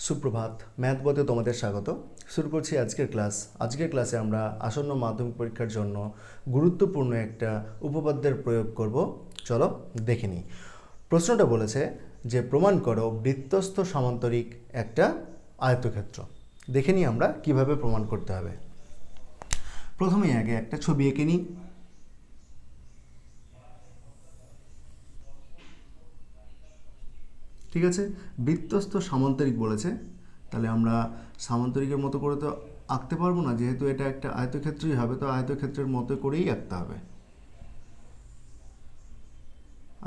সুপ্রভাত, ম্যাথ বতে তোমাদের স্বাগত। শুরু করছি আজকের ক্লাস। আজকের ক্লাসে আমরা আসন্ন মাধ্যমিক পরীক্ষার জন্য গুরুত্বপূর্ণ একটা উপপাদ্যের প্রয়োগ করব। চলো দেখে নিই। প্রশ্নটা বলেছে যে প্রমাণ করো বৃত্তস্থ সমান্তরিক একটা আয়তক্ষেত্র। দেখে নিই আমরা কিভাবে প্রমাণ করতে হবে। প্রথমেই আগে একটা ছবি এঁকে নিই। ঠিক আছে, বৃত্তস্থ সামান্তরিক বলেছে, তাহলে আমরা সামান্তরিকের মতো করে তো আঁকতে পারবো না, যেহেতু এটা একটা আয়তক্ষেত্রই হবে, তো আয়তক্ষেত্রের মতো করেই আঁকতে হবে।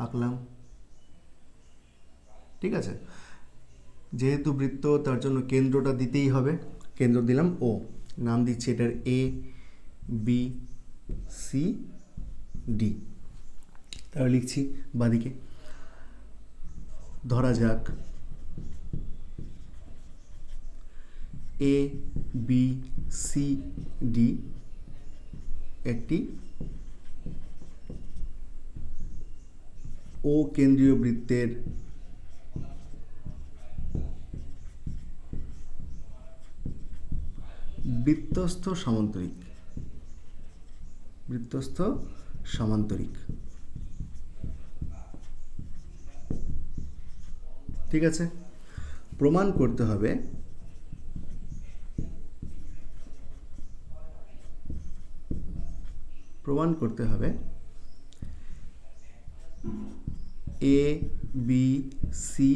আঁকলাম, ঠিক আছে। যেহেতু বৃত্ত, তার জন্য কেন্দ্রটা দিতেই হবে। কেন্দ্র দিলাম ও, নাম দিচ্ছি এটার এ বি সি ডি। তাহলে লিখছি বাদিকে, ধরা যাক এ বি সি ডি একটি ও কেন্দ্রীয় বৃত্তের বৃত্তস্থ সামান্তরিক। বৃত্তস্থ সামান্তরিক, ঠিক আছে। প্রমাণ করতে হবে এ বি সি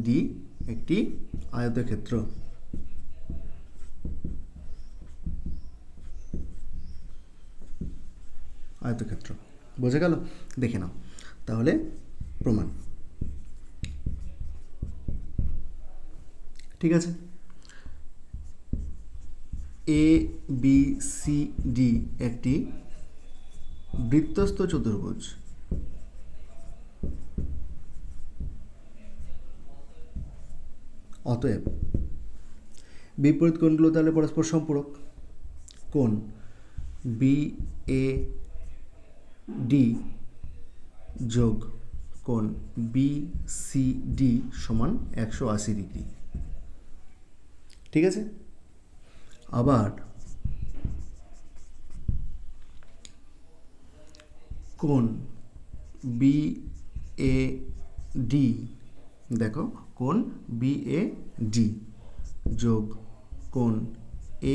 ডি একটি আয়তক্ষেত্র। আয়তক্ষেত্র বোঝা গেল? দেখে নাও তাহলে প্রমাণ। ঠিক আছে, এ বি সি ডি একটি বৃত্তস্থ চতুর্ভুজ। অতএব বিপরীত কোণগুলো তাহলে পরস্পর সম্পূরক। কোণ বি এ ডি যোগ কোণ বি সি ডি সমান 180 ডিগ্রি। ঠিক আছে, আবার কোণ বি এ ডি, দেখো কোণ বি এ ডি যোগ কোণ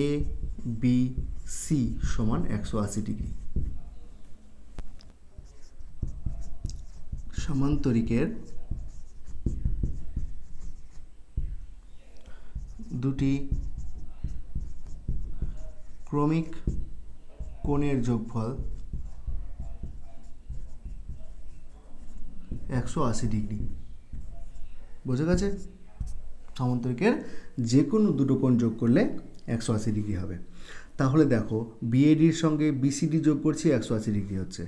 এ বি সি সমান 180 ডিগ্রি। সামান্তরিকের দুটি ক্রমিক কোণের যোগফল 180 ডিগ্রি। বোঝা গেছে? সামান্তরিকের যে কোনো দুটো কোণ যোগ করলে 180 ডিগ্রি হবে। তাহলে দেখো, বিএডির সঙ্গে বিসিডি যোগ করছি, 180 ডিগ্রি হচ্ছে।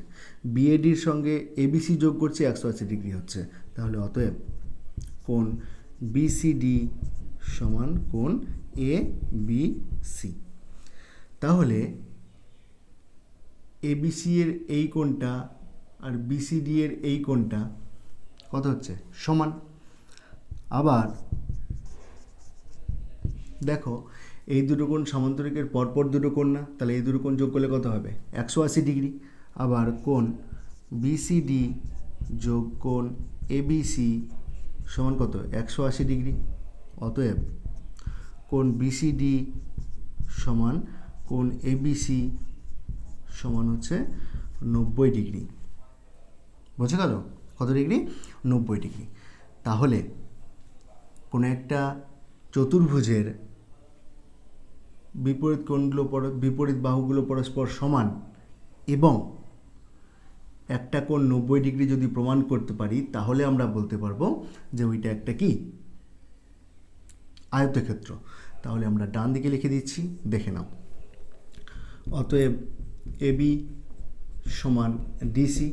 বিএডির সঙ্গে এবিসি যোগ করছি, 180 ডিগ্রি হচ্ছে। তাহলে অতএব কোণ বিসিডি সমান কোণ এ বি সি। তাহলে এবিসি এর এই কোণটা আর বিসিডি এর এই কোণটা কত হচ্ছে? সমান। আবার দেখো, এই দুটো কোণ সামান্তরিকের পরপর দুটো কোণ না, তাহলে এই দুটো কোণ যোগ করলে কত হবে? 180 ডিগ্রি। আবার কোণ বিসিডি যোগ কোণ এবিসি সমান কত? 180 ডিগ্রি। অতএব কোণ বিসিডি সমান কোণ এবিসি সমান হচ্ছে 90 ডিগ্রি। বোঝা গেল? কত ডিগ্রি? 90 ডিগ্রি। তাহলে কোনো একটা চতুর্ভুজের বিপরীত কোণগুলো বিপরীত বাহুগুলো পরস্পর সমান এবং একটা কোণ 90 ডিগ্রি যদি প্রমাণ করতে পারি, তাহলে আমরা বলতে পারবো যে ওইটা একটা কি? আয়তক্ষেত্র। তাহলে আমরা ডান দিকে লিখে দিচ্ছি, দেখে নাও। অতএব এবি সমান ডিসি,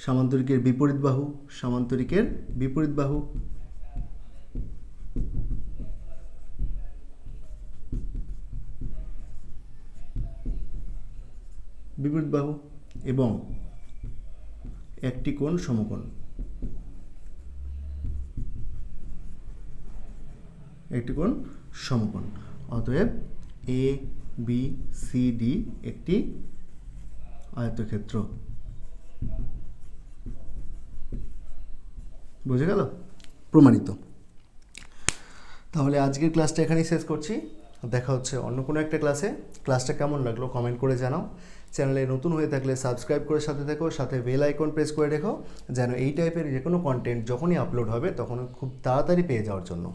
সামান্তরিকের বিপরীত বাহু, সামান্তরিকের বিপরীত বাহু বিপরীত বাহু এবং একটি কোণ সমকোণ। একটি কোণ সমকোণ। অতএব এ বি সি ডি একটি আয়তক্ষেত্র। বুঝে গেল? প্রমাণিত। তাহলে আজকের ক্লাসটা এখানেই শেষ করছি। দেখা হচ্ছে অন্য কোনো একটা ক্লাসে। ক্লাসটা কেমন লাগলো কমেন্ট করে জানাও। চ্যানেলে নতুন হয়ে থাকলে সাবস্ক্রাইব করে সাথে থেকো, সাথে বেল আইকন প্রেস করে রেখো, যেন এই টাইপের যে কোনো কন্টেন্ট যখনই আপলোড হবে তখন খুব তাড়াতাড়ি পেয়ে যাওয়ার জন্য।